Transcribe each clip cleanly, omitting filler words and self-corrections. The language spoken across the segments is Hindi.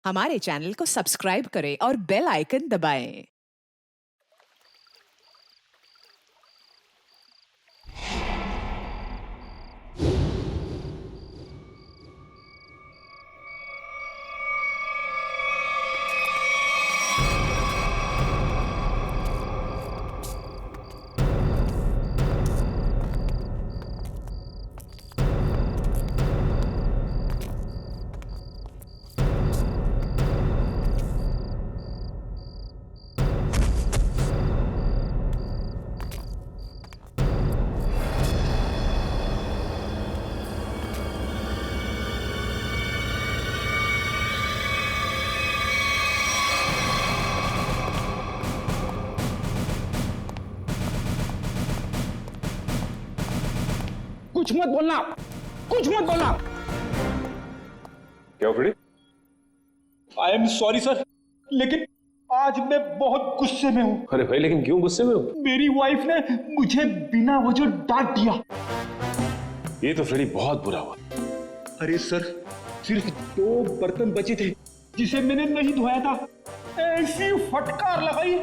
हमारे चैनल को सब्सक्राइब करें और बेल आइकन दबाएं। कुछ मत बोलना, कुछ मत बोलना। क्या Freddy? I am sorry sir, लेकिन आज मैं बहुत गुस्से में हूँ। अरे भाई, लेकिन क्यों गुस्से में हो? मेरी वाइफ ने मुझे बिना वजह डांट दिया। ये तो फ्रेडी बहुत बुरा हुआ। अरे सर, सिर्फ 2 बर्तन बचे थे जिसे मैंने नहीं धोया था। ऐसी फटकार लगाई,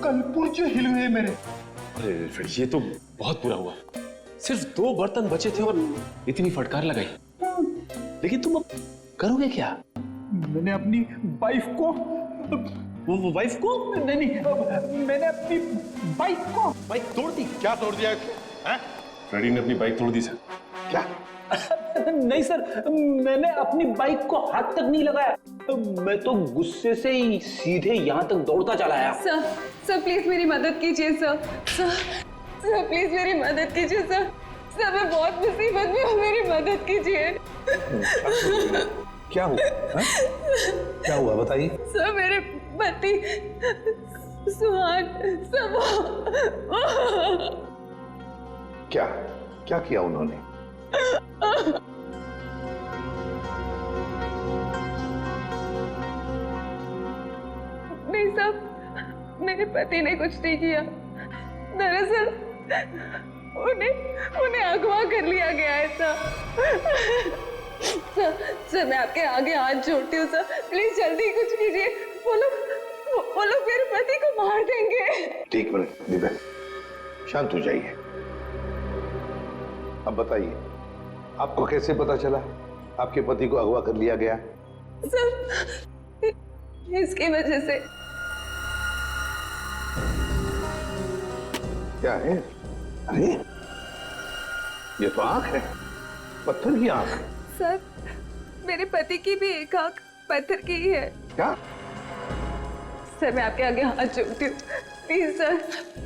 कल पुर्जे हिल गए मेरे। अरे फ्रेडी, ये तो बहुत बुरा हुआ। सिर्फ 2 बर्तन बचे थे और इतनी फटकार लगाई। लेकिन तुम अब करोगे क्या? मैंने अपनी वाइफ को वो वाइफ को? नहीं, मैंने अपनी बाइक को बाइक तोड़ दी? क्या तोड़ दिया है? फ्रेडी ने अपनी बाइक तोड़ दी सर। क्या? नहीं सर, मैंने अपनी बाइक को हाथ तक नहीं लगाया। मैं तो गुस्से से ही सीधे यहाँ तक दौड़ता चला आया। सर प्लीज मेरी मदद कीजिए सर प्लीज मेरी मदद कीजिए सर मैं बहुत मुसीबत में हूँ, मेरी मदद कीजिए। क्या हुआ? क्या हुआ बताइए। सर मेरे पति सुहान सब क्या क्या किया उन्होंने? नहीं साहब, मेरे पति ने कुछ नहीं किया। दरअसल उन्हें अगवा कर लिया गया है सर मैं आपके आगे हाथ जोड़ती हूँ सर, प्लीज जल्दी कुछ कीजिए। वो लोग मेरे पति को मार देंगे। ठीक मिनट दिव्या, शांत हो जाइए। अब बताइए, आपको कैसे पता चला आपके पति को अगवा कर लिया गया? सर इसकी वजह से। क्या है? अरे ये तो आंख है, पत्थर की आंख। सर मेरे पति की भी एक आंख पत्थर की ही है। क्या? सर मैं आपके आगे हाथ जोड़ती हूँ, प्लीज सर,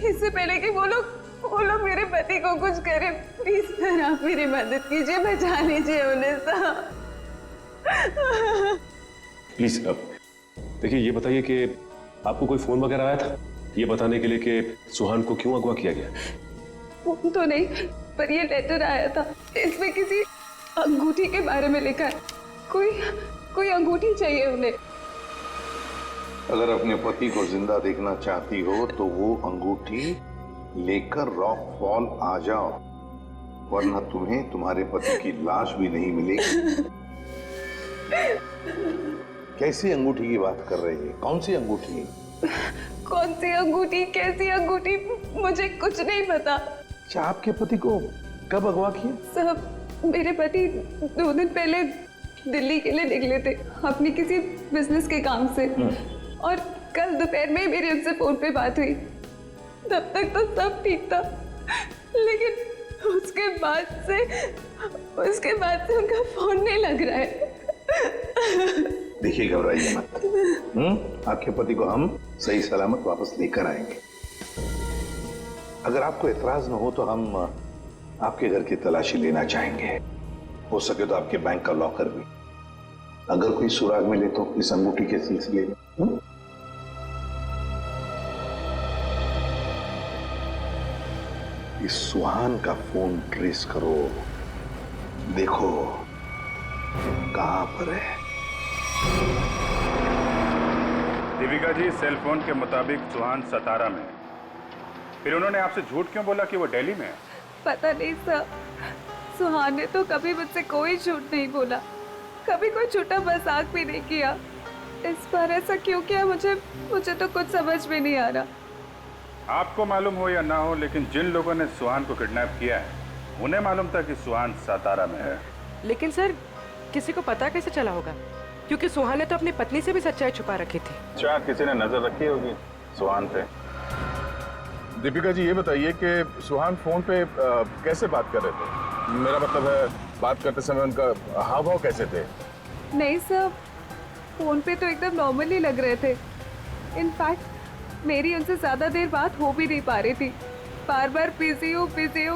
इससे पहले कि वो लोग मेरे पति को कुछ करें, प्लीज सर आप मेरी मदद कीजिए, बचा लीजिए उन्हें सर। प्लीज अब देखिए, ये बताइए कि आपको कोई फोन वगैरह आया था ये बताने के लिए कि सुहान को क्यों अगवा किया गया? फोन तो नहीं, पर ये लेटर आया था, इसमें किसी अंगूठी के बारे में लिखा है। कोई अंगूठी चाहिए उन्हें। अगर अपने पति को जिंदा देखना चाहती हो तो वो अंगूठी लेकर रॉक फॉल आ जाओ, वरना तुम्हें तुम्हारे पति की लाश भी नहीं मिलेगी। कैसी अंगूठी की बात कर रही है? कौन सी अंगूठी? कौन सी अंगूठी, कैसी अंगूठी, मुझे कुछ नहीं पता। अच्छा, आपके पति को कब अगवा किया? साहब मेरे पति 2 दिन पहले दिल्ली के लिए निकले थे अपनी किसी बिजनेस के काम से, और कल दोपहर में मेरी उनसे फोन पे बात हुई। तब तक तो सब ठीक था, लेकिन उसके बाद से उनका फोन नहीं लग रहा है। देखिए, घबराइए मत। आपके पति को हम सही सलामत वापस लेकर आएंगे। अगर आपको एतराज न हो तो हम आपके घर की तलाशी लेना चाहेंगे। हो सके तो आपके बैंक का लॉकर भी, अगर कोई सुराग मिले तो इस अंगूठी के सिलसिले में। इस सुहान का फोन ट्रेस करो, देखो कहां पर है। दीपिका जी, सेल फोन के मुताबिक सुहान सतारा में है। फिर उन्होंने आपसे झूठ क्यों बोला कि वो दिल्ली में है? पता नहीं सर, सुहान ने तो कभी मुझसे कोई झूठ नहीं बोला, कभी कोई झूठा मजाक भी नहीं किया। इस बार ऐसा क्यों किया? मुझे तो कुछ समझ में नहीं आ रहा। आपको मालूम हो या ना हो, लेकिन जिन लोगों ने सुहान को किडनैप किया है उन्हें मालूम था कि सुहान सातारा में है। लेकिन सर, किसी को पता कैसे चला होगा? क्योंकि सुहान ने तो अपनी पत्नी से भी सच्चाई छुपा रखी थी। शायद किसी ने नजर रखी होगी सुहान पे। दीपिका जी, ये बताइए कि सुहान फोन पे कैसे बात कर रहे थे? मेरा मतलब है, बात करते समय उनका हाव भाव कैसे थे? नहीं सर, फोन पे तो एकदम नॉर्मल ही लग रहे थे। इनफैक्ट मेरी उनसे ज्यादा देर बात हो भी नहीं पा रही थी। बार बार बिजी हो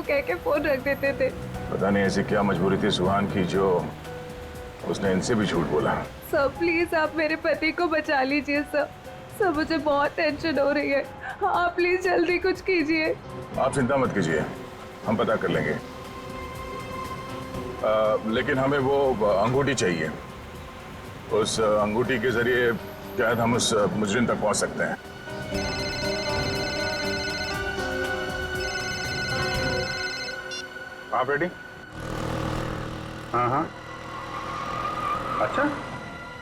कह के फोन रख देते थे। पता नहीं ऐसी क्या मजबूरी थी सुहान की जो उसने इनसे भी झूठ बोला। सर प्लीज आप मेरे पति को बचा लीजिए सर। सर मुझे बहुत टेंशन हो रही है। आप प्लीज जल्दी कुछ कीजिए। आप चिंता मत कीजिए, हम पता कर लेंगे। लेकिन हमें वो अंगूठी चाहिए। उस अंगूठी के जरिए शायद हम उस मुजरिम तक पहुंच सकते हैं। आप रेडी? हाँ। अच्छा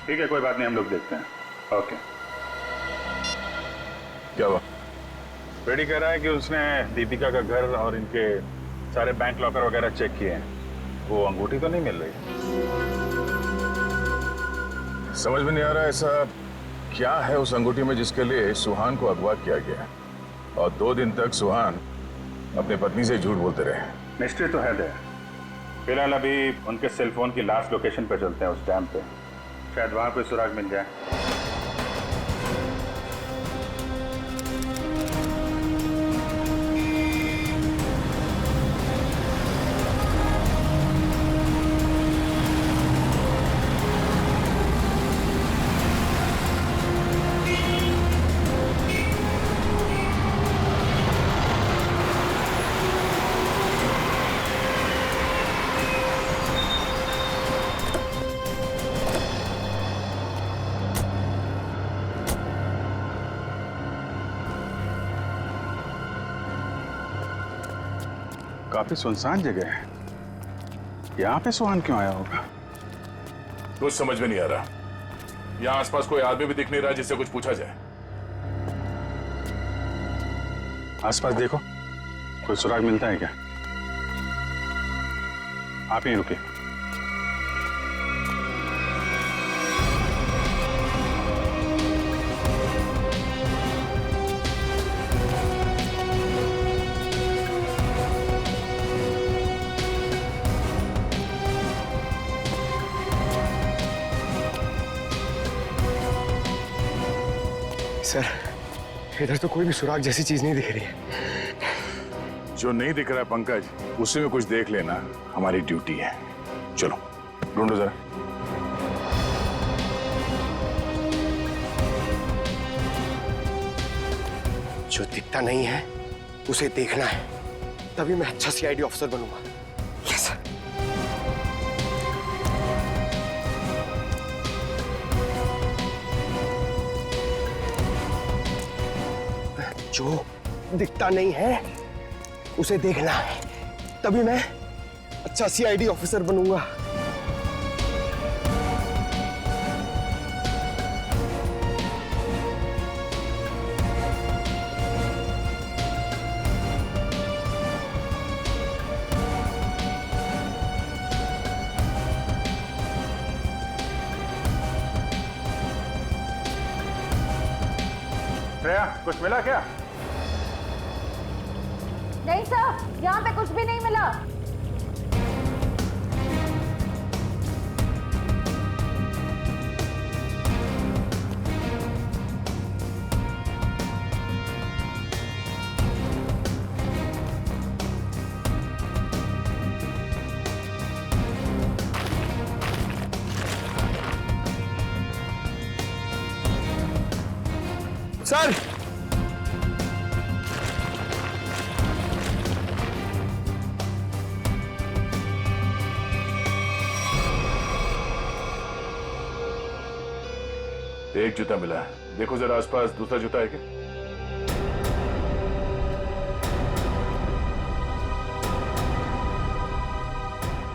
ठीक है, कोई बात नहीं, हम लोग देखते हैं। ओके। क्या हुआ? रेडी कह रहा है कि उसने दीपिका का घर और इनके सारे बैंक लॉकर वगैरह चेक किए हैं। वो अंगूठी तो नहीं मिल रही। समझ में नहीं आ रहा ऐसा क्या है उस अंगूठी में जिसके लिए सुहान को अगवा किया गया, और 2 दिन तक सुहान अपनी पत्नी से झूठ बोलते रहे। मिस्ट्री तो है दे। फिलहाल अभी उनके सेलफोन की लास्ट लोकेशन पे चलते हैं, उस डैम पे। शायद वहां कोई सुराग मिल जाए। काफी सुनसान जगह है। यहाँ पे सुहान क्यों आया होगा? कुछ समझ में नहीं आ रहा। यहाँ आसपास कोई आदमी भी दिख नहीं रहा जिससे कुछ पूछा जाए। आसपास देखो, कोई सुराग मिलता है क्या? आप ही रुके। सर, इधर तो कोई भी सुराग जैसी चीज नहीं दिख रही है। जो नहीं दिख रहा है पंकज, उसी में कुछ देख लेना हमारी ड्यूटी है। चलो ढूंढो जरा। जो दिखता नहीं है उसे देखना है, तभी मैं अच्छा सीआईडी ऑफिसर बनूंगा। Yes sir. जो दिखता नहीं है उसे देखना है, तभी मैं अच्छा सीआईडी ऑफिसर बनूंगा। श्रेया, कुछ मिला क्या? नहीं सर, यहाँ पे कुछ भी नहीं मिला। सर, एक जूता मिला है, देखो जरा आसपास दूसरा जूता है क्या?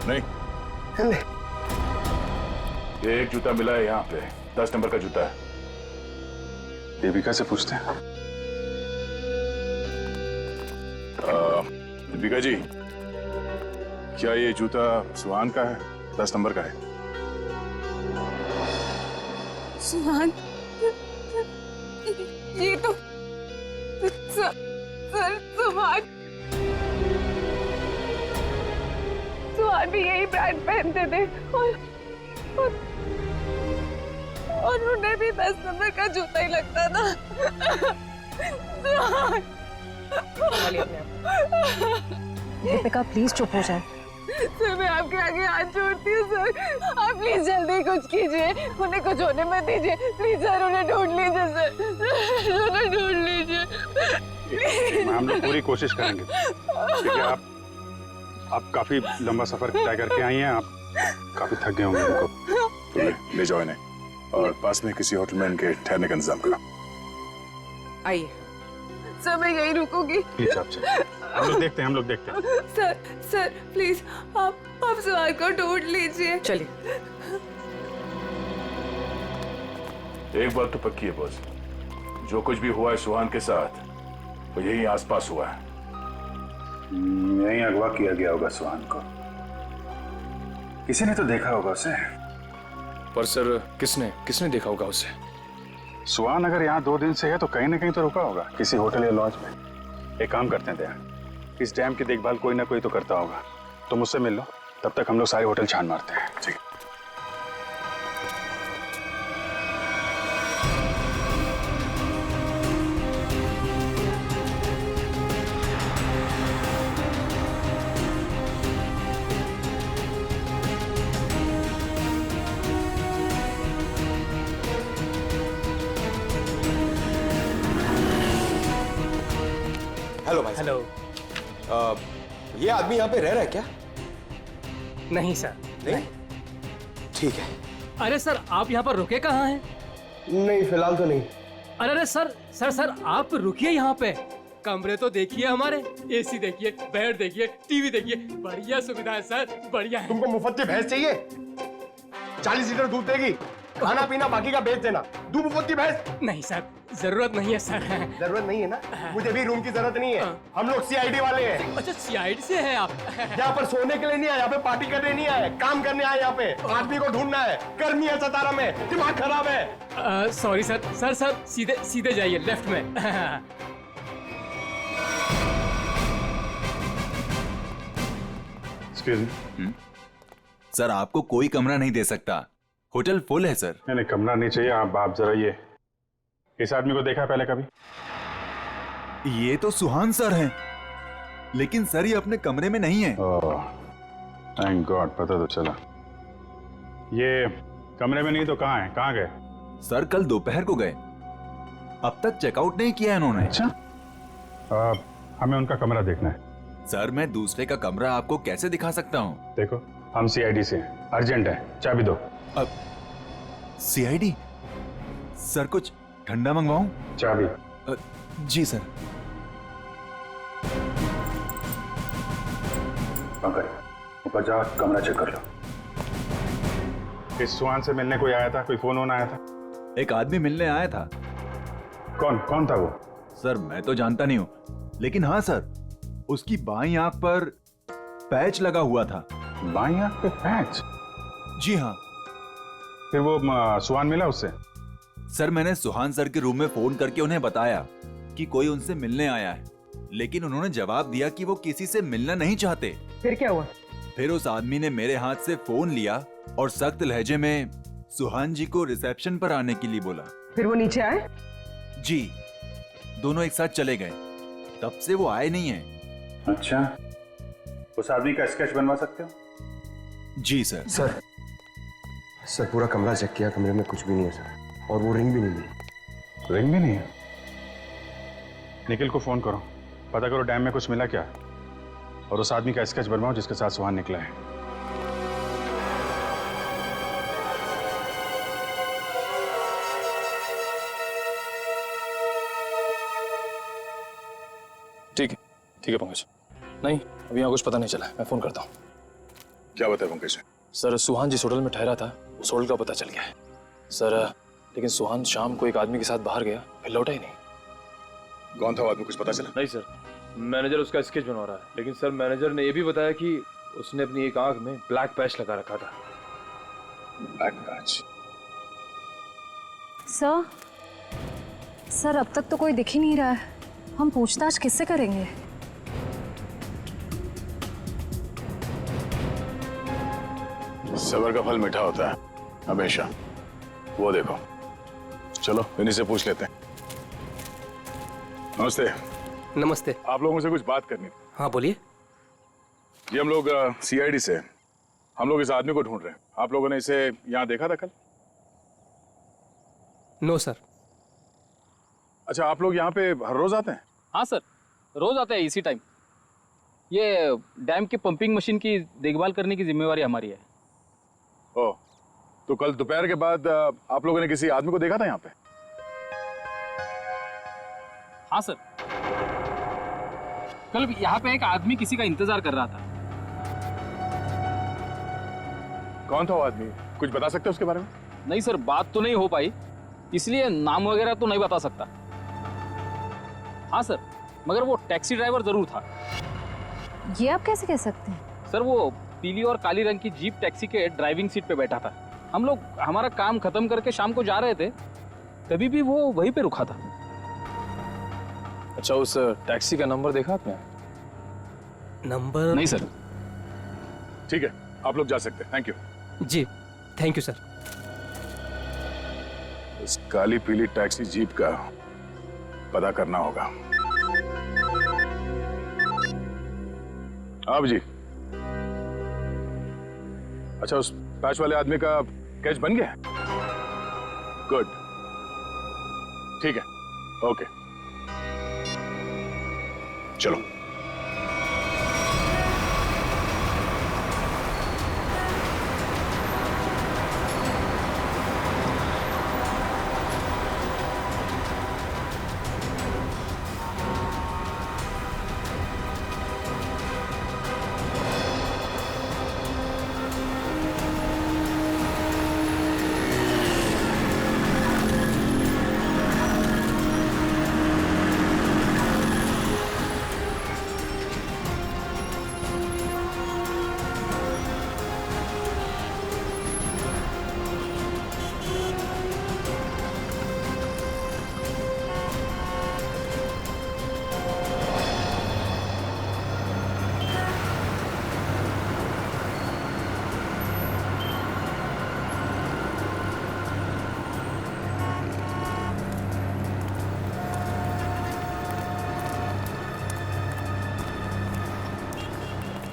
नहीं, ये एक जूता मिला है यहाँ पे, 10 नंबर का जूता है। देविका से पूछते हैं। दीपिका जी, क्या ये जूता सुहान का है? 10 नंबर का है। सुहान, ये तो सर सुहान भी यही ब्रांड पहनते थे और उन्हें भी 10 नंबर का जूता ही लगता था। सुहान, दीपिका प्लीज चुप हो जाए। सर मैं आपके आगे हाथ जोड़ती हूँ सर, आप प्लीज जल्दी कुछ कीजिए, उन्हें कुछ होने मत दीजिए प्लीज सर, उन्हें ढूंढ लीजिए सर, उन्हें ढूंढ लीजिए। हम लोग पूरी कोशिश करेंगे। देखिए आप काफी लंबा सफर तय करके आई हैं, आप काफी थक गए होंगे उनको। तो ले जाओ इन्हें और पास में किसी होटल में इनके ठहरने का इंतजाम करो। आइए। सर मैं यही रुकूंगी। प्लीज आप चलिए, हम लोग देखते हैं। सर प्लीज आप सुहान को ढूंढ लीजिए। चलिए। एक बात तो पक्की है बॉस, जो कुछ भी हुआ है सुहान के साथ वो यही आसपास हुआ है। यहीं अगवा किया गया होगा सुहान को, किसी ने तो देखा होगा उसे। पर सर किसने देखा होगा उसे? सुहान अगर यहाँ 2 दिन से है तो कहीं ना कहीं तो रुका होगा, किसी होटल या लॉज में। एक काम करते हैं दया, इस डैम की देखभाल कोई ना कोई तो करता होगा, तो मुझसे मिल लो, तब तक हम लोग सारे होटल छान मारते हैं। ठीक है। हेलो भाई। हेलो। ये आदमी यहाँ पे रह रहा है क्या? नहीं सर। नहीं? ठीक है। अरे सर आप यहाँ पर रुके कहाँ हैं? नहीं फिलहाल तो नहीं। अरे सर आप रुकिए यहाँ पे। कमरे तो देखिए हमारे, एसी देखिए, बेड देखिए, टीवी देखिए, बढ़िया सुविधा है सर, बढ़िया है। तुमको मुफ्त की भैंस चाहिए? 40 लीटर दूध देगी, खाना पीना बाकी का बेच देना। दूध मुफ्त की भैंस? नहीं सर, जरूरत नहीं है सर। जरूरत नहीं है ना? मुझे भी रूम की जरूरत नहीं है, हम लोग सीआईडी वाले हैं। अच्छा सीआईडी से हैं आप? यहाँ पर सोने के लिए नहीं आए, यहाँ पे पार्टी करने नहीं आए, काम करने आए। यहाँ पे आदमी को ढूंढना है, गर्मी है सतारा में, दिमाग खराब है। सॉरी सर सीधे जाइए लेफ्ट में। Excuse me. सर आपको कोई कमरा नहीं दे सकता, होटल फुल है सर। नहीं कमरा नहीं चाहिए। आप जरा ये इस आदमी को देखा है पहले कभी? ये तो सुहान सर हैं, लेकिन सर ये अपने कमरे में नहीं है। थैंक गॉड, पता तो चला। ये कमरे में नहीं तो कहाँ है? कहाँ गए? सर कल दोपहर को गए, अब तक चेकआउट नहीं किया इन्होंने। अच्छा, हमें उनका कमरा देखना है। सर मैं दूसरे का कमरा आपको कैसे दिखा सकता हूँ? देखो हम सीआईडी से हैं, अर्जेंट है, चाबी दो। अब सीआईडी? सर कुछ ठंडा मंगवाऊं? चाबी। जी सर। ऊपर जाओ, कमरा चेक कर लो। इस सुहान से मिलने कोई आया था? कोई फोन आया था? एक आदमी मिलने आया था। कौन था वो? सर मैं तो जानता नहीं हूँ, लेकिन हाँ सर उसकी बाईं आंख पर पैच लगा हुआ था। बाईं आंख पे पैच? जी हाँ। फिर वो सुहान मिला उससे? सर मैंने सुहान सर के रूम में फोन करके उन्हें बताया कि कोई उनसे मिलने आया है, लेकिन उन्होंने जवाब दिया कि वो किसी से मिलना नहीं चाहते। फिर क्या हुआ? फिर उस आदमी ने मेरे हाथ से फोन लिया और सख्त लहजे में सुहान जी को रिसेप्शन पर आने के लिए बोला। फिर वो नीचे आए? जी, दोनों एक साथ चले गए, तब से वो आए नहीं है। अच्छा, उस आदमी का स्केच बनवा सकते हो? जी सर। सर पूरा कमरा चेक किया, कमरे में कुछ भी नहीं है सर, और वो रिंग भी नहीं मिली। रिंग भी नहीं है? निखिल को फोन करो, पता करो डैम में कुछ मिला क्या, और उस आदमी का स्केच बनवाओ जिसके साथ सुहान निकला है। ठीक है पंकज। नहीं अभी यहाँ कुछ पता नहीं चला, मैं फोन करता हूँ। क्या बताया पंकज? सर सुहान जिस होटल में ठहरा था उस होटल का पता चल गया है सर, लेकिन सुहान शाम को एक आदमी के साथ बाहर गया, फिर लौटा ही नहीं। कौन था वो आदमी, कुछ पता चला? नहीं सर, मैनेजर उसका स्केच बनवा रहा है, लेकिन सर मैनेजर ने यह भी बताया कि उसने अपनी एक आंख में ब्लैक पैच लगा रखा था। Black patch? सर अब तक तो कोई दिख ही नहीं रहा है, हम पूछताछ किससे करेंगे? सबर का फल मीठा होता है हमेशा, वो देखो। चलो इन्हीं से पूछ लेते हैं। नमस्ते। नमस्ते। आप लोगों से कुछ बात करनी थी। हाँ बोलिए। ये हम लोग सीआईडी से, हम लोग इस आदमी को ढूंढ रहे हैं। आप लोगों ने इसे यहाँ देखा था कल? No sir. अच्छा, आप लोग यहाँ पे हर रोज आते हैं? हाँ सर, रोज आते हैं इसी टाइम। ये डैम की पंपिंग मशीन की देखभाल करने की जिम्मेवारी हमारी है। ओह, तो कल दोपहर के बाद आप लोगों ने किसी आदमी को देखा था यहाँ पे? हाँ सर, कल यहाँ पे एक आदमी किसी का इंतजार कर रहा था। कौन था वो आदमी, कुछ बता सकते हो उसके बारे में? नहीं सर, बात तो नहीं हो पाई, इसलिए नाम वगैरह तो नहीं बता सकता। हाँ सर, मगर वो टैक्सी ड्राइवर जरूर था। ये आप कैसे कह सकते हैं? सर वो पीली और काली रंग की जीप टैक्सी के ड्राइविंग सीट पे बैठा था। हम लोग हमारा काम खत्म करके शाम को जा रहे थे, तभी भी वो वहीं पे रुका था। अच्छा, उस टैक्सी का नंबर देखा आपने? नंबर नहीं सर। ठीक है, आप लोग जा सकते हैं। Thank you. जी थैंक यू सर। इस काली पीली टैक्सी जीप का पता करना होगा। आप जी, अच्छा उस पैच वाले आदमी का कैच बन गया? गुड, ठीक है, ओके, चलो।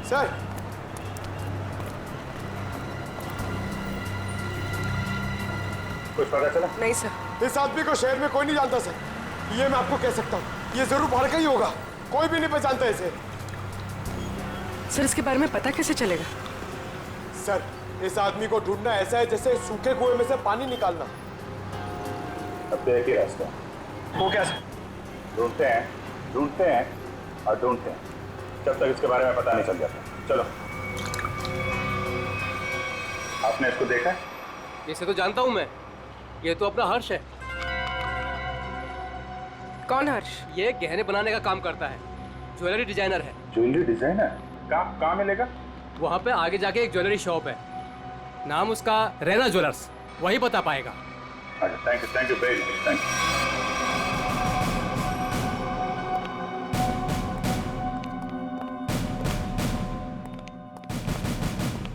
सर, कुछ पता चला? नहीं सर। इस आदमी को शहर में कोई नहीं जानता सर, ये मैं आपको कह सकता हूँ। ये जरूर बाहर का ही होगा, कोई भी नहीं पहचानता इसे। सर इसके बारे में पता कैसे चलेगा? सर, इस आदमी को ढूंढना ऐसा है जैसे सूखे कुएं में से पानी निकालना। अब तो एक ही रास्ता। वो क्या सर? ढूंढते हैं और ढूंढते हैं जब तक इसके बारे में पता नहीं चल जाता। चलो। आपने इसको देखा है? इसे तो जानता हूं मैं, ये तो अपना हर्ष है। कौन हर्ष? ये गहने बनाने का काम करता है, ज्वेलरी डिजाइनर है। Jewellery designer? कहाँ मिलेगा? वहाँ पे आगे जाके एक ज्वेलरी शॉप है, नाम उसका रैना ज्वेलर्स, वही बता पाएगा। अच्छा, thank you very much, thank you.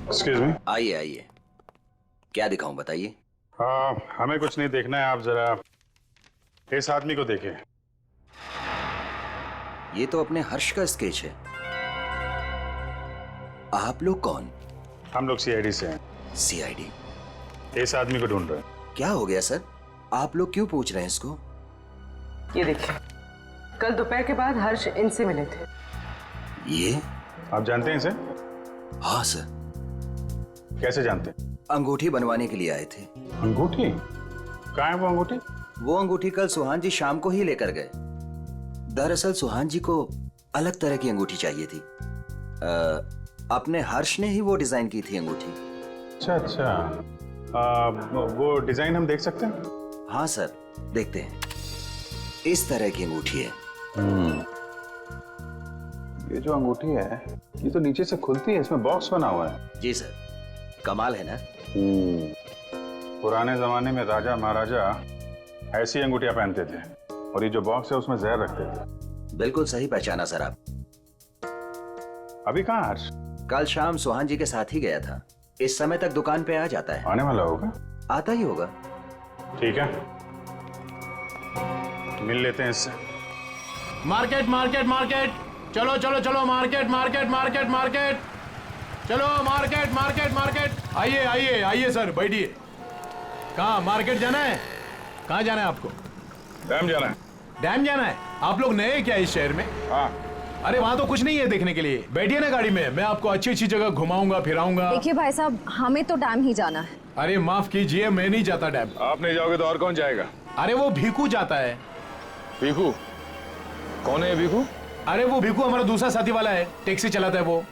Excuse me. आइए आइए, क्या दिखाऊं बताइए। हमें कुछ नहीं देखना है, आप जरा इस आदमी को देखिए। ये तो अपने हर्ष का स्केच है। आप लोग कौन? हम लोग सीआईडी से हैं। सीआईडी? इस आदमी को ढूंढ रहे हैं। क्या हो गया सर, आप लोग क्यों पूछ रहे हैं इसको? ये देखिए, कल दोपहर के बाद हर्ष इनसे मिले थे। ये आप जानते हैं इसे? हाँ सर। कैसे जानते हैं? अंगूठी बनवाने के लिए आए थे। अंगूठी? कहाँ है वो अंगूठी? वो अंगूठी कल सुहान जी शाम को ही लेकर गए। दरअसल सुहान जी को अलग तरह की अंगूठी चाहिए थी। अपने हर्ष ने ही वो डिजाइन की थी अंगूठी। अच्छा अच्छा, वो डिजाइन हम देख सकते हैं? हाँ सर, देखते हैं। इस तरह की अंगूठी है। ये जो अंगूठी है ये तो नीचे से खुलती है, इसमें बॉक्स बना हुआ है। जी सर, कमाल है ना। पुराने जमाने में राजा महाराजा ऐसी अंगूठियां पहनते थे, और ये जो बॉक्स है उसमें जहर रखते थे। बिल्कुल सही पहचाना सर आप। अभी कहाँ हर्ष? कल शाम सुहान जी के साथ ही गया था। इस समय तक दुकान पे आ जाता है। आने वाला होगा? आता ही होगा। ठीक है, मिल लेते हैं इससे। मार्केट मार्केट मार्केट, चलो चलो चलो, मार्केट मार्केट मार्केट मार्केट, चलो मार्केट मार्केट मार्केट। आइए आइए आइए सर, बैठिए। कहाँ मार्केट जाना है? कहाँ जाना है आपको? डैम जाना है। डैम जाना है? आप लोग नए क्या इस शहर में? हाँ। अरे वहाँ तो कुछ नहीं है देखने के लिए। बैठिए ना गाड़ी में, मैं आपको अच्छी अच्छी जगह घुमाऊंगा फिराऊंगा। देखिए भाई साहब, हमें तो डैम ही जाना है। अरे माफ कीजिए, मैं नहीं जाता डैम। आप नहीं जाओगे तो और कौन जाएगा? अरे वो भीखू जाता है। भीखू? कौन है भीखू? अरे वो भीखू हमारा दूसरा साथी वाला है, टैक्सी चलाता है वो।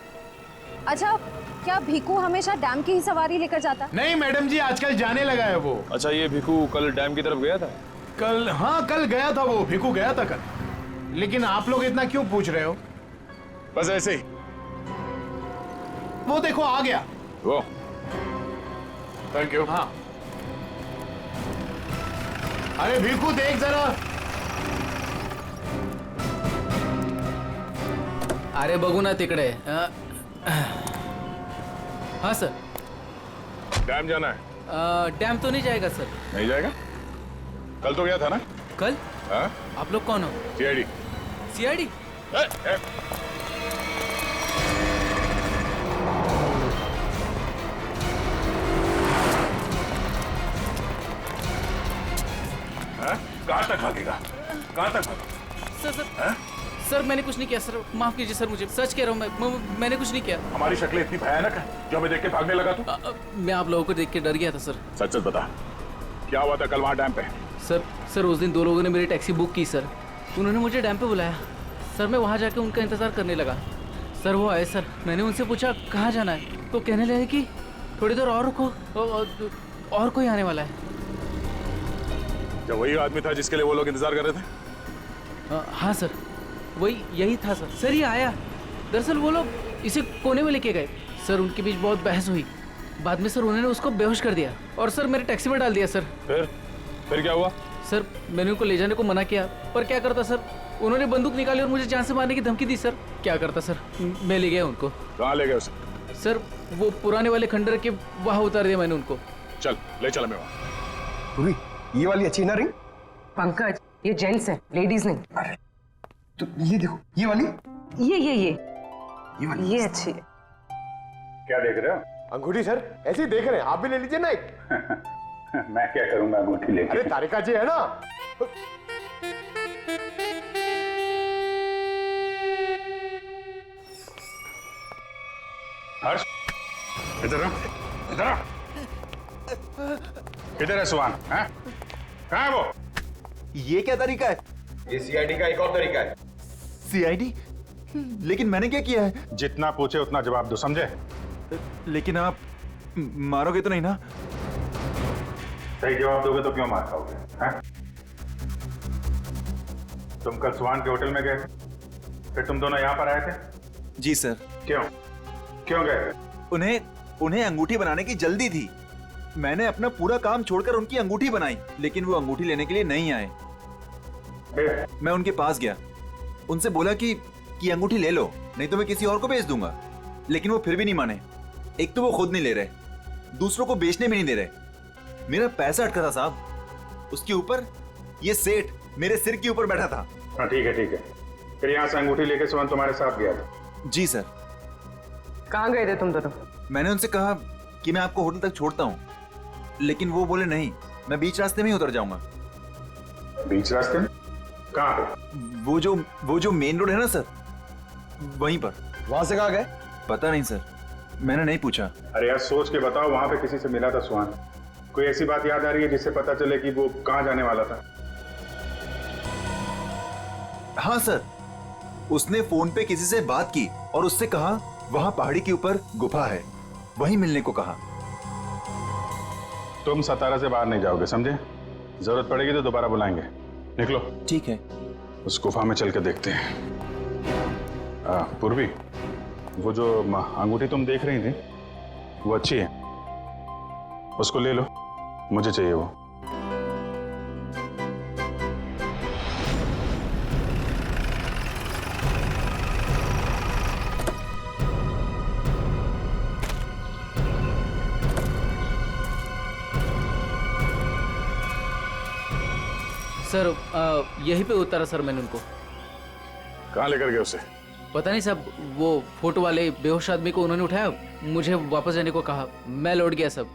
अच्छा, क्या भीखू हमेशा डैम की ही सवारी लेकर जाता है? नहीं मैडम जी, आजकल जाने लगा है वो। अच्छा, ये भीखू कल डैम की तरफ गया था? कल? हाँ कल गया था वो, भीखू गया था कल। लेकिन आप लोग इतना क्यों पूछ रहे हो? बस ऐसे ही। वो देखो आ गया वो। Thank you. हाँ। अरे भीखू देख जरा। अरे बघू ना तिकडे। हाँ सर। डैम जाना है? डैम तो नहीं जाएगा सर। नहीं जाएगा? कल तो गया था ना? कल? हाँ? आप लोग कौन हो? सीआईडी। सीआईडी? कहाँ तक भागेगा? कहाँ तक भागेगा? सर सर सर मैंने कुछ नहीं किया सर, माफ कीजिए सर, मुझे सच कह रहा हूँ, मैंने कुछ नहीं किया। हमारी शक्लें इतनी भयानक है जो हमें देख के भागने लगा तू? मैं आप लोगों को देख के डर गया था सर। सच सच बता, क्या हुआ था कल वहाँ डैम पे? सर उस दिन दो लोगों ने मेरी टैक्सी बुक की सर। उन्होंने मुझे डैम पे बुलाया सर। मैं वहाँ जाके उनका इंतजार करने लगा सर। वो आए सर, मैंने उनसे पूछा कहाँ जाना है, तो कहने लगे कि थोड़ी देर और रुको, और कोई आने वाला है। क्या वही आदमी था जिसके लिए वो लोग इंतजार कर रहे थे? हाँ सर, वही यही था सर। सर ये आया, दरअसल वो लोग इसे कोने में लेके गए सर। उनके बीच बहुत बहस हुई, बाद में सर उन्होंने उसको बेहोश कर दिया और सर मेरे टैक्सी में डाल दिया सर। फिर क्या हुआ? सर मैंने उनको ले जाने को मना किया, पर क्या करता सर, उन्होंने बंदूक निकाली और मुझे जान से मारने की धमकी दी सर। क्या करता सर, मैं ले गया उनको। कहाँ ले गए उसे? सर वो पुराने वाले खंडर के वहाँ उतार दिया मैंने उनको। चल ले चला मैं वहाँ। ये वाली अच्छी ना रिंग? पंकज, ये जेंट्स है, लेडीज नहीं। अरे तो ये देखो, ये वाली, ये वाली, ये अच्छी है। क्या देख रहे हो? अंगूठी सर, ऐसे ही देख रहे हैं, आप भी ले लीजिए ना एक। मैं क्या करूंगा अंगूठी लेके? अरे तारिका जी है ना। हर्ष, इधर आ, इधर आ। किधर है सुहान? हैं? कहाँ है वो? ये क्या तरीका है? ये सीआईडी का एक और तरीका है। सीआईडी? लेकिन मैंने क्या किया है? जितना पूछे उतना जवाब दो, समझे? लेकिन आप मारोगे तो नहीं ना? सही जवाब दोगे तो क्यों मार खाओगे? हैं? तुम कल सुहान के होटल में गए, फिर तुम दोनों यहाँ पर आए थे? जी सर। क्यों गए? उन्हें अंगूठी बनाने की जल्दी थी। मैंने अपना पूरा काम छोड़कर उनकी अंगूठी बनाई, लेकिन वो अंगूठी लेने के लिए नहीं आए। मैं उनके पास गया, उनसे बोला कि अंगूठी ले लो, नहीं तो मैं किसी और को बेच दूंगा। लेकिन वो फिर भी नहीं माने। एक तो वो खुद नहीं ले रहे, दूसरों को बेचने भी नहीं दे रहे। मेरा पैसा अटका था साहब, उसके ऊपर ये सेठ मेरे सिर के ऊपर बैठा था। हाँ ठीक है। फिर यहाँ से अंगूठी लेके सुहान तुम्हारे साथ गया था? जी सर। कहाँ गए थे तुम दोनों? मैंने उनसे कहा कि मैं आपको होटल तक छोड़ता हूँ, लेकिन वो बोले नहीं, मैं बीच रास्ते में ही उतर जाऊंगा। बीच रास्ते में? कहाँ पे? वो जो मेन रोड है ना सर, वहीं पर। वहां से कहाँ गए? पता नहीं सर, मैंने नहीं पूछा। अरे यार सोच के बताओ, वहां पे किसी से मिला था सुहान? कोई ऐसी बात याद आ रही है जिससे पता चले कि वो कहाँ जाने वाला था? हाँ सर, उसने फोन पे किसी से बात की और उससे कहा वहां पहाड़ी के ऊपर गुफा है, वहीं मिलने को कहा। तुम सतारा से बाहर नहीं जाओगे, समझे? जरूरत पड़ेगी तो दोबारा बुलाएंगे। निकलो। ठीक है। उस गुफा में चल के देखते हैं। पूर्वी, वो जो अंगूठी तुम देख रही थी वो अच्छी है, उसको ले लो, मुझे चाहिए वो। सर यहीं पे उतारा सर मैंने उनको। कहाँ लेकर गए उसे? पता नहीं साहब, वो फोटो वाले बेहोश आदमी को उन्होंने उठाया, मुझे वापस जाने को कहा, मैं लौट गया सब।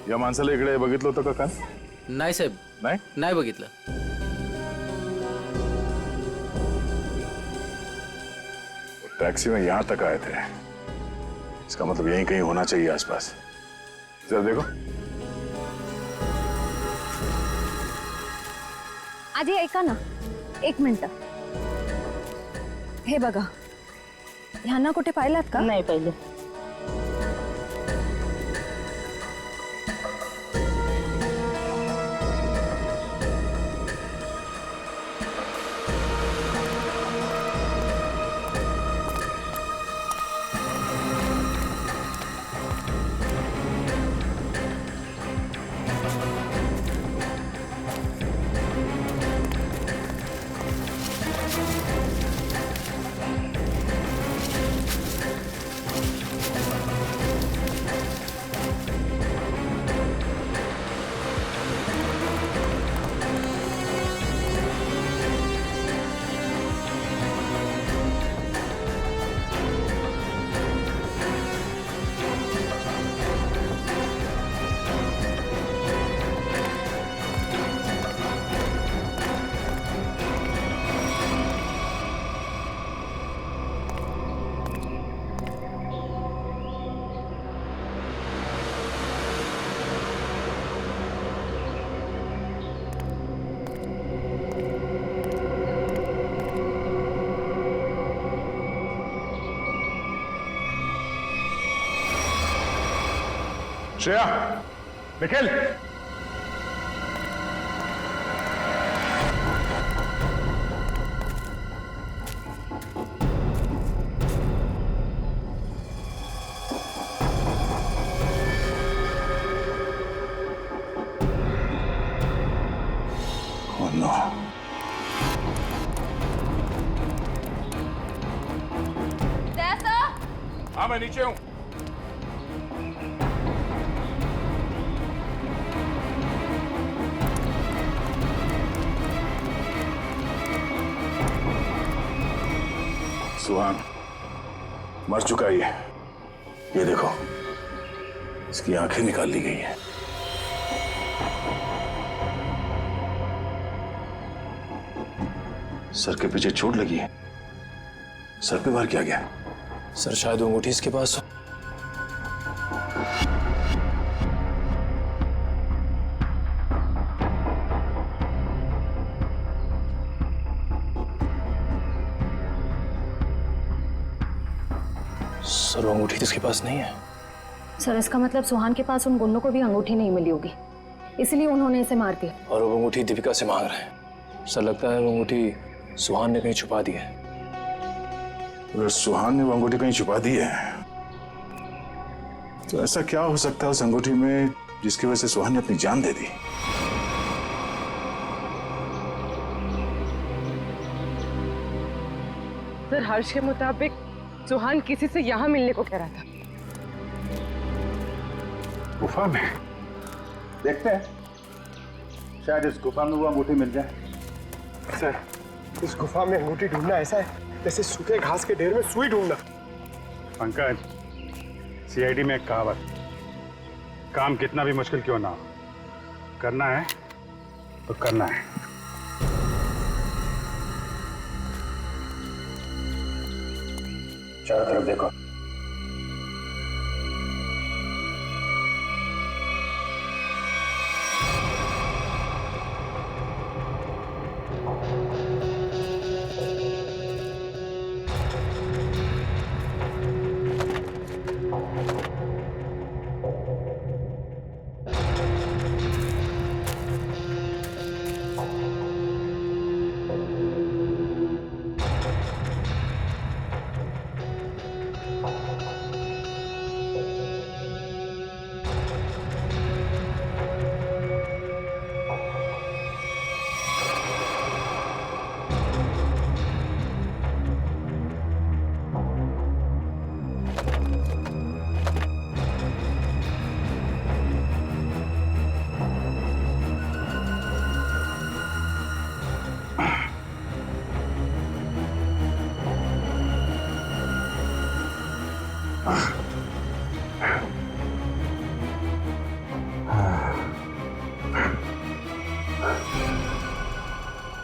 या माणसाला इकडे बघितलं होतं का काल? नाही साहेब, नाही बघितलं। टैक्सी में यहां तक आए थे, इसका मतलब यहीं कहीं होना चाहिए आसपास। जरा देखो। आधी ऐका ना, 1 मिनिट। हे बघा, ह्यांना कुठे पाहिलात का? नाही पाहिलं। Shreya, Nikhil, oh no. हाँ, मैं नीचे हूं। सुहान मर चुका है ये देखो, इसकी आंखें निकाल ली गई हैं। सर के पीछे चोट लगी है। सर पे वार किया गया। सर शायद वो अंगूठी इसके पास हो। सर वो अंगूठी तो इसके पास नहीं है। सर इसका मतलब सुहान के पास उन गुंडों को भी अंगूठी नहीं मिली होगी, इसलिए उन्होंने इसे मार दिया। और वो अंगूठी दीपिका से मांग रहे हैं। सर लगता है वो अंगूठी सुहान ने कहीं छुपा दी है। अगर सुहान ने वो अंगूठी कहीं छुपा दी है तो ऐसा क्या हो सकता है उस अंगूठी में जिसकी वजह से सुहान ने अपनी जान दे दी? सर हर्ष के मुताबिक सुहान किसी से यहाँ मिलने को कह रहा था। गुफा में देखते हैं, शायद इस गुफा में वो अंगूठी मिल जाए। सर, इस गुफा में अंगूठी ढूंढना ऐसा है जैसे सूखे घास के ढेर में सुई ढूंढना। पंकज, सीआईडी में एक कहावत, काम कितना भी मुश्किल क्यों ना हो, करना है तो करना है। चारों तरफ देखो।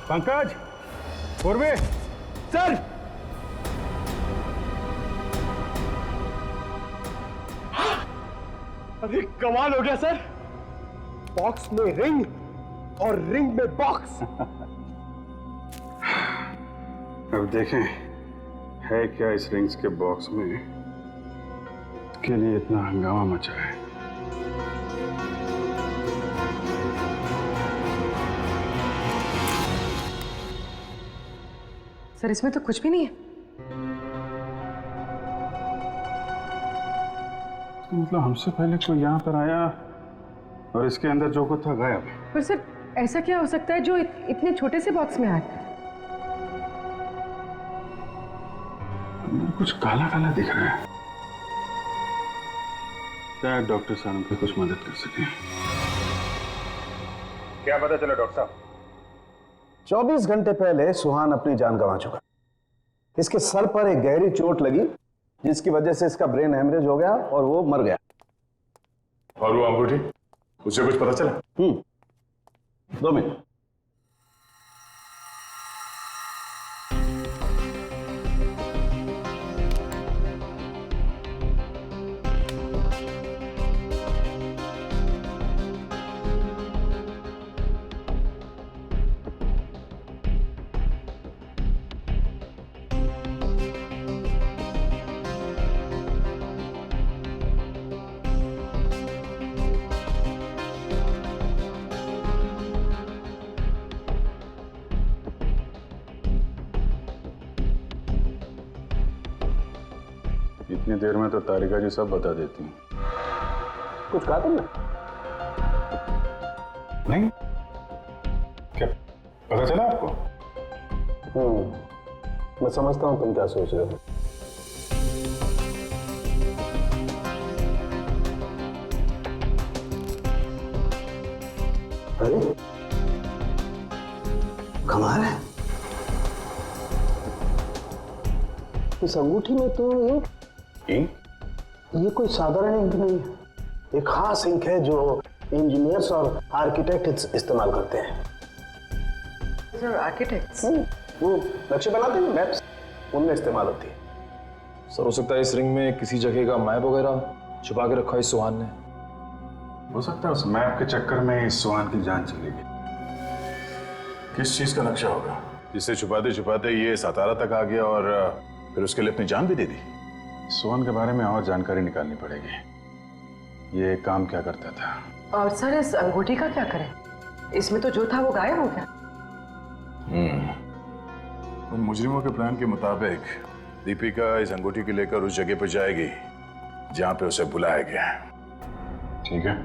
पंकज, पूर्वे, सर। अरे कमाल हो गया सर, बॉक्स में रिंग और रिंग में बॉक्स। अब देखें है क्या इस रिंग्स के बॉक्स में के लिए इतना हंगामा मचा है। सर इसमें तो कुछ भी नहीं है। तो मतलब हमसे पहले कोई यहाँ पर आया और इसके अंदर जो कुछ था गायब। पर सर ऐसा क्या हो सकता है जो इतने छोटे से बॉक्स में आए? अंदर कुछ काला काला दिख रहा है। क्या डॉक्टर साहब की कुछ मदद कर सके? क्या पता चला डॉक्टर साहब? 24 घंटे पहले सुहान अपनी जान गंवा चुका। इसके सर पर एक गहरी चोट लगी जिसकी वजह से इसका ब्रेन हेमरेज हो गया और वो मर गया। और वो अंगूठी, उसे कुछ पता चला? 2 मिनट। इतनी देर में तो तारिका जी सब बता देती हैं। कुछ कहा तुमने? नहीं, क्या पता चला आपको? मैं समझता हूं तुम क्या सोच रहे हो। अरे कमाल है, इस अंगूठी में तो ये कोई साधारण इंक नहीं है। एक खास इंक है जो इंजीनियर्स और आर्किटेक्ट इस्तेमाल करते हैं। Sir architects? वो नक्शे बनाते हैं, मैप्स, उनमें इस्तेमाल होती है। सर हो सकता है इस रिंग में किसी जगह का मैप वगैरह छुपा के रखा है इस सुहान ने। हो सकता है उस मैप के चक्कर में इस सुहान की जान चली गई। किस चीज का नक्शा होगा जिसे छुपाते छुपाते ये सातारा तक आ गया और फिर उसके लिए अपनी जान भी दे दी? सुहान के बारे में और जानकारी निकालनी पड़ेगी। ये काम क्या करता था? और सर इस अंगूठी का क्या करें? इसमें तो जो था वो गायब हो गया। उन मुजरिमों के प्लान के मुताबिक दीपिका इस अंगूठी को लेकर उस जगह पर जाएगी जहां पे उसे बुलाया गया है। ठीक है,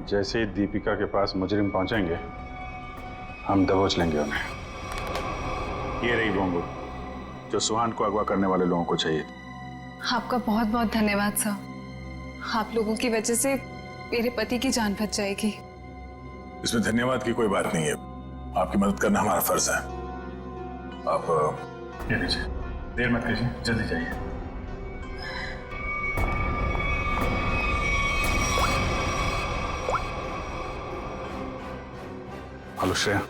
जैसे ही दीपिका के पास मुजरिम पहुंचेंगे हम दबोच लेंगे उन्हें। ये रही वो अंगूठी जो सुहान को अगवा करने वाले लोगों को चाहिए। आपका बहुत बहुत धन्यवाद सर। आप लोगों की वजह से मेरे पति की जान बच जाएगी। इसमें धन्यवाद की कोई बात नहीं है, आपकी मदद करना हमारा फर्ज है। आप ये लीजिए, देर मत कीजिए, जल्दी जाइए। हेलो श्रेया।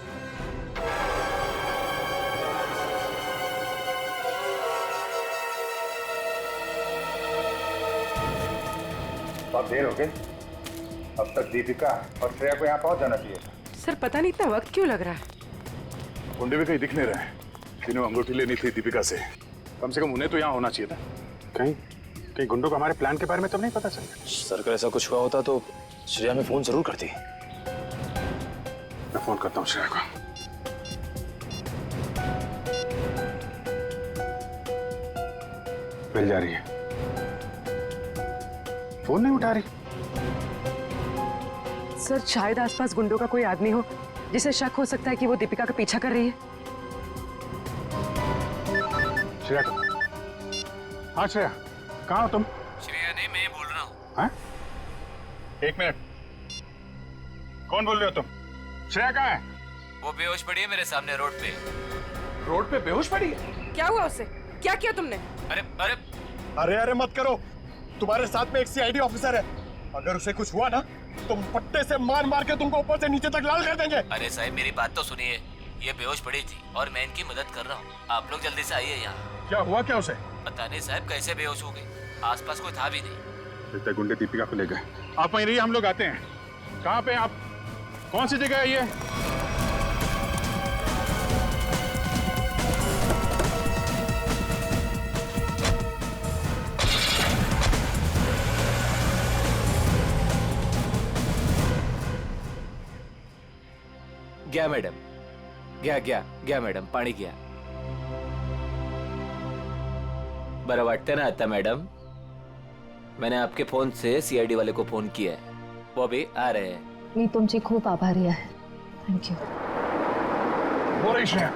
बहुत देर हो गई, अब तक दीपिका और श्रेया को यहाँ पहुंच जाना चाहिए। सर पता नहीं इतना वक्त क्यों लग रहा है? गुंडे भी कहीं दिख नहीं रहे। जिन्हें अंगूठी लेनी थी दीपिका से, कम उन्हें तो यहाँ होना चाहिए था। कहीं गुंडों को हमारे प्लान के बारे में तो नहीं पता चल गया? सर अगर ऐसा कुछ हुआ होता तो श्रेया में फोन जरूर करती। मैं फोन करता हूँ श्रेया को। मिल जा रही है, फोन नहीं उठा रही। सर शायद आसपास गुंडों का कोई आदमी हो जिसे शक हो सकता है कि वो दीपिका का पीछा कर रही है। श्रेया, हाँ श्रेया, कहाँ हो तुम? श्रेया नहीं, मैं बोल रहा हूँ। हाँ? एक मिनट, कौन बोल रहे हो तुम? श्रेया कहाँ है? वो बेहोश पड़ी है मेरे सामने रोड पे। रोड पे बेहोश पड़ी है? क्या हुआ उससे? क्या किया तुमने? अरे अरे अरे अरे मत करो, तुम्हारे साथ में एक सीआईडी ऑफिसर है, अगर उसे कुछ हुआ ना तो पट्टे से मार मार के तुमको ऊपर से नीचे तक लाल कर देंगे। अरे साहब मेरी बात तो सुनिए, ये बेहोश पड़ी थी और मैं इनकी मदद कर रहा हूँ, आप लोग जल्दी से आइए यहाँ। क्या हुआ क्या उसे? पता नहीं साहब कैसे बेहोश हो गई, आसपास कोई था भी नहीं। लगता गुंडे दीपिका को ले गए। आप वहीं रहिए, हम लोग आते हैं। कहाँ पे आप? कौन सी जगह है ये? गया मैडम, गया मैडम, पानी गया। बरं वाटतं ना आता मैडम? मैंने आपके फोन से सीआईडी वाले को फोन किया है, वो भी आ रहे हैं। मी तुमची खूप आभारी आहे, थँक्यू। हो रही श्रेया,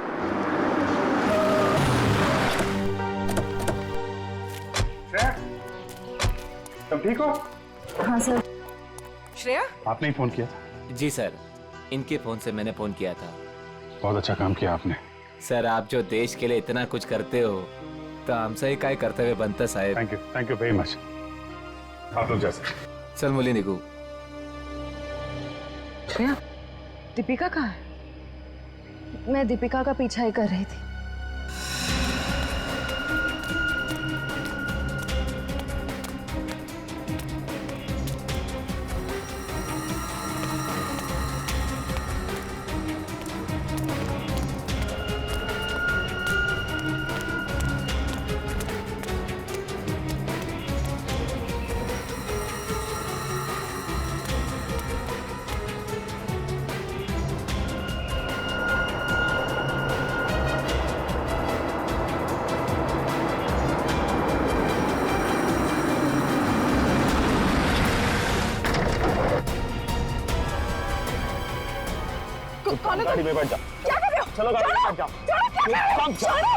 तुम ठीक हो? हाँ सर। श्रेया, आपने ही फोन किया था? जी सर, इनके फोन से मैंने फोन किया था। बहुत अच्छा काम किया आपने। सर आप जो देश के लिए इतना कुछ करते हो तो हमसे ही काय कर्तव्य बनतं साहेब। Thank you very much. आप लोग जैसे। चल मुली निघू। श्रेया, दीपिका कहाँ है? मैं दीपिका का पीछा ही कर रही थी। गाड़ी में बैठ जा। क्या कर रहे हो? चलो गाड़ी में बैठ जा।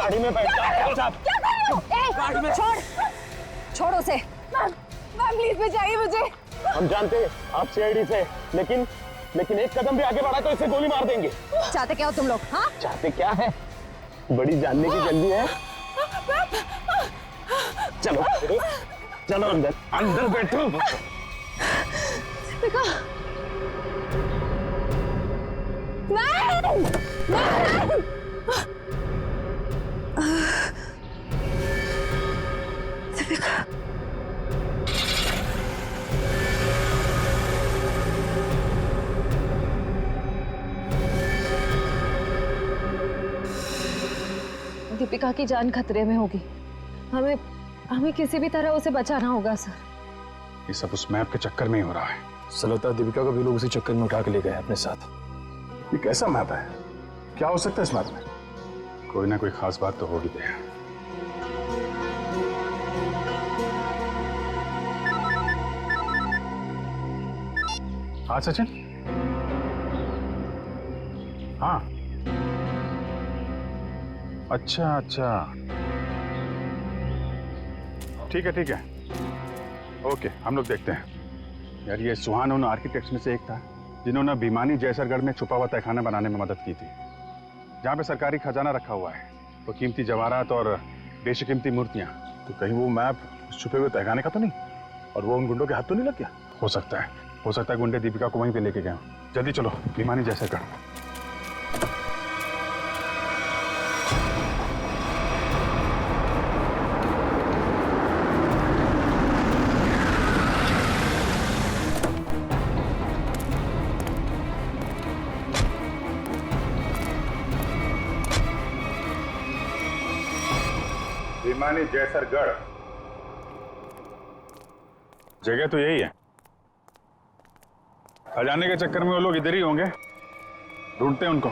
गाड़ी में बैठ जा। क्या कर रहे हो? गाड़ी में छोड़ उसे। मैम प्लीज बचाइए मुझे। हम जानते हैं आप सीआईडी से, लेकिन एक कदम भी आगे बढ़ा तो इसे गोली मार देंगे। चाहते क्या हो तुम लोग? हाँ चाहते क्या है? बड़ी जानने की जल्दी है। चलो चलो अंदर बैठो। दीपिका, नहीं दीपिका, दीपिका की जान खतरे में होगी। हमें किसी भी तरह उसे बचाना होगा सर। ये सब उस मैप के चक्कर में ही हो रहा है। सलता दीपिका को भी लोग उसी चक्कर में उठा के ले गए अपने साथ। ये कैसा मैप है? क्या हो सकता है इस मैप में? कोई ना कोई खास बात तो होगी। दे हाँ सचिन। हाँ अच्छा ठीक है ओके, हम लोग देखते हैं। यार ये सुहान उन आर्किटेक्ट्स में से एक था जिन्होंने भिमानी जैसरगढ़ में छुपा हुआ तहखाना बनाने में मदद की थी, जहाँ पे सरकारी खजाना रखा हुआ है, वो कीमती जवाहरात और बेशकीमती मूर्तियाँ। तो कहीं वो मैप छुपे हुए तहखाने का तो नहीं, और वो उन गुंडों के हाथ तो नहीं लग गया? हो सकता है गुंडे दीपिका को वहीं पे लेके गए। जल्दी चलो भिमानी जैसरगढ़। भिमानी जैसरगढ़ जगह तो यही है। खजाने के चक्कर में वो लोग इधर ही होंगे, ढूंढते हैं उनको।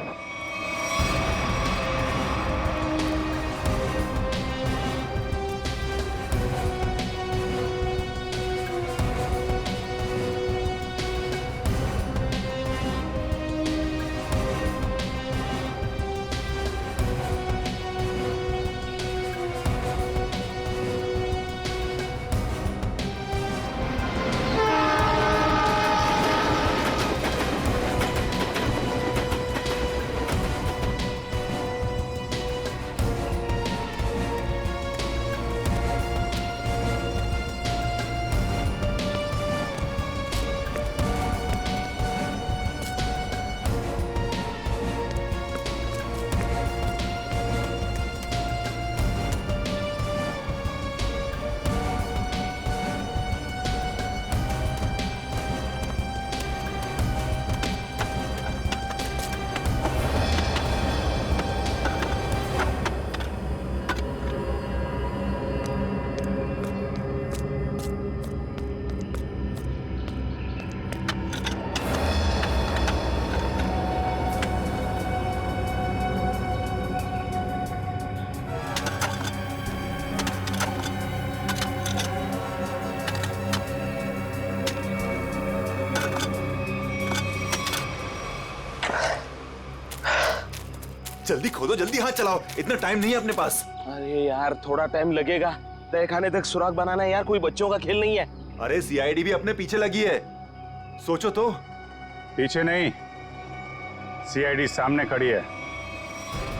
जल्दी खोदो, जल्दी हाथ चलाओ, इतना टाइम नहीं है अपने पास। अरे यार थोड़ा टाइम लगेगा, तय खाने तक सुराग बनाना है यार, कोई बच्चों का खेल नहीं है। अरे सीआईडी भी अपने पीछे लगी है, सोचो तो। पीछे नहीं, सीआईडी सामने खड़ी है।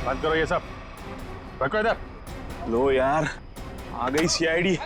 बंद करो ये सब, रखो इधर। लो यार, आ गई सीआईडी।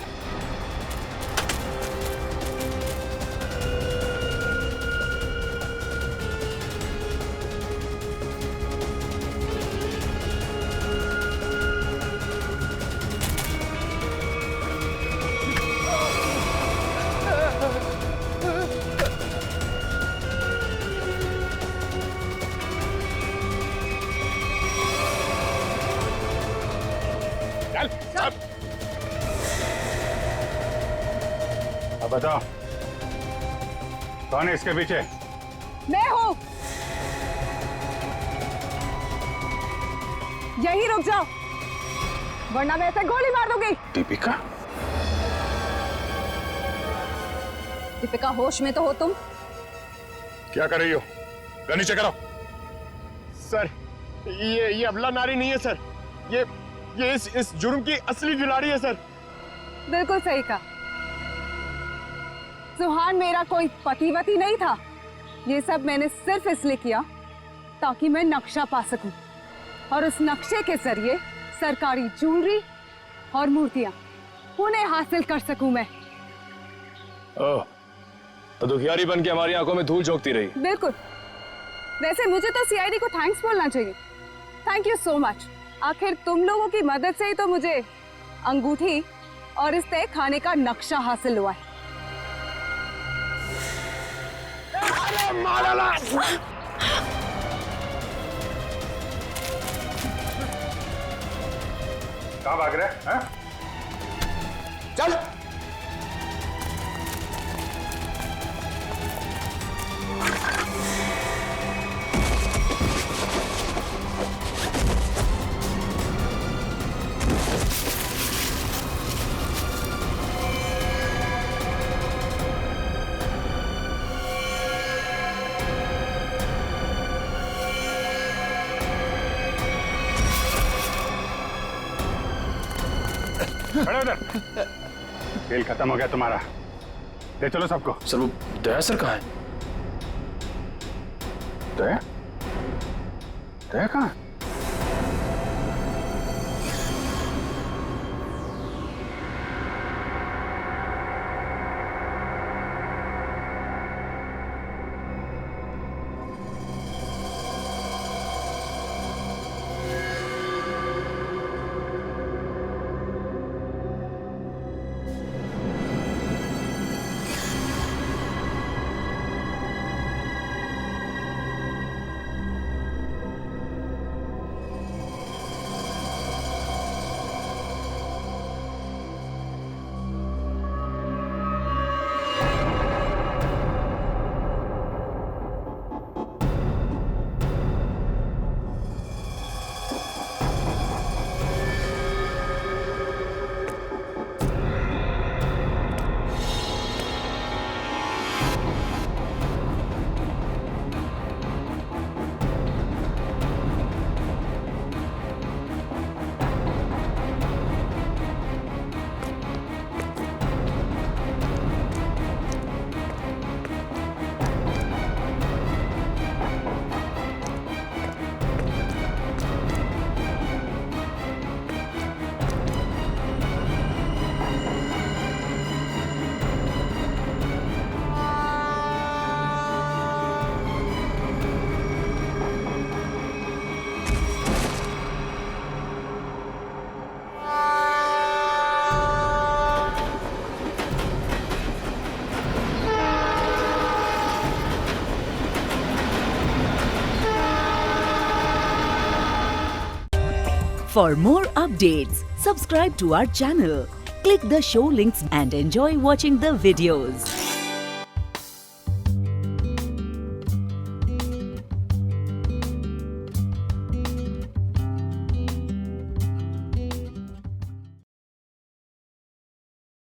अब बताओ कौन है इसके पीछे? मैं हूँ। यही रुक जाओ, वरना मैं ऐसे गोली मार दूंगी। दीपिका? दीपिका होश में तो हो तुम? क्या कर रही हो? गन नीचे करो। सर ये अबला नारी नहीं है सर, ये इस जुर्म की असली खिलाड़ी है सर। बिल्कुल सही कहा। सुहान मेरा कोई पतिवती नहीं था। ये सब मैंने सिर्फ इसलिए किया ताकि मैं नक्शा पा सकूं, और उस नक्शे के जरिए सरकारी ज्वेलरी और मूर्तियां उन्हें हासिल कर सकूं मैं। ओह, तो दुखियारी बन के हमारी आंखों में धूल झोंकती रही। बिल्कुल। वैसे मुझे तो सीआईडी को थैंक्स बोलना चाहिए। Thank you so much. आखिर तुम लोगों की मदद से ही तो मुझे अंगूठी और इस तय खाने का नक्शा हासिल हुआ है। कहाँ भाग रहे हैं? चल। खड़े उधर। खेल खत्म हो गया तुम्हारा, ले चलो सबको। सर वो दया सर कहाँ है? दया? दया कहाँ? For more updates, subscribe to our channel, click the show links and enjoy watching the videos.